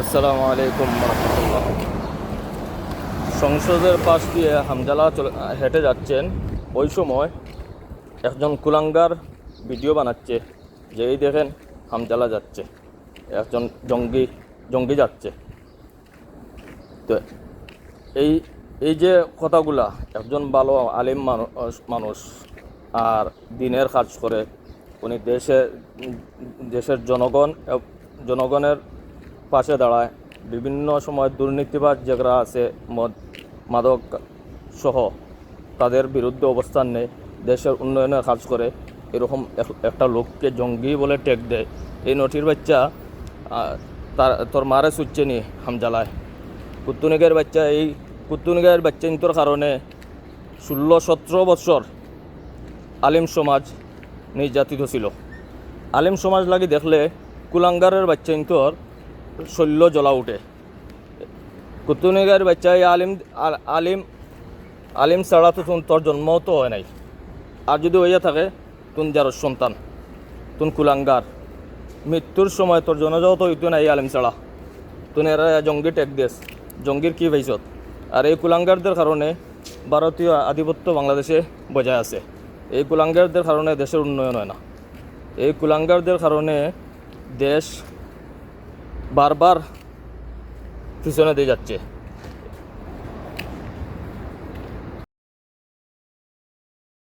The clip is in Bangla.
আসসালামু আলাইকুম রহমতুল্লাহ। সংসদের পাশ দিয়ে হামজালা হেঁটে যাচ্ছেন, ওই সময় একজন কুলাঙ্গার ভিডিও বানাচ্ছে যে এই দেখেন হামজালা যাচ্ছে, একজন জঙ্গি জঙ্গি যাচ্ছে। তো এই এই যে কথাগুলা, একজন ভালো আলিম মানুষ আর দিনের কাজ করে, উনি দেশের জনগণের পাশে দাঁড়ায়। বিভিন্ন সময় দুর্নীতিবাজ যারা আছে, মদ মাদক সহ, তাদের বিরুদ্ধে অবস্থান নেয়, দেশের উন্নয়নের কাজ করে। এরকম একটা লোককে জঙ্গি বলে ট্যাগ দেয়। এই নটির বাচ্চা তোর মারে সুচ্ছে নি হামজালায় কুত্তুনিগের বাচ্চা। এই কুত্তুনিগের বাচ্চা ইন্তর কারণে 16-17 বছর আলিম সমাজ নির্যাতিত ছিল। আলিম সমাজ লাগি দেখলে কুলাঙ্গারের বাচ্চা ইন্তর শৈল্য জ্বলা উঠে। কুতুনিগার বাচ্চাই আলিম আলিম ছাড়া তো তোর জন্মও তো হয় নাই। আর যদি হইয়া থাকে তুন যার সন্তান, তুন কুলাঙ্গার, মৃত্যুর সময় তোর জনজাও তো হইতো নাই আলিম ছাড়া। তুন এরা জঙ্গি ট্যাগ দিস, জঙ্গির কী পাইছত? আর এই কুলাঙ্গারদের কারণে ভারতীয় আধিপত্য বাংলাদেশে বজায় আছে। এই কুলাঙ্গারদের কারণে দেশের উন্নয়ন হয় না। এই কুলাঙ্গারদের কারণে দেশ বারবার পিছনে দিয়ে যাচ্ছে।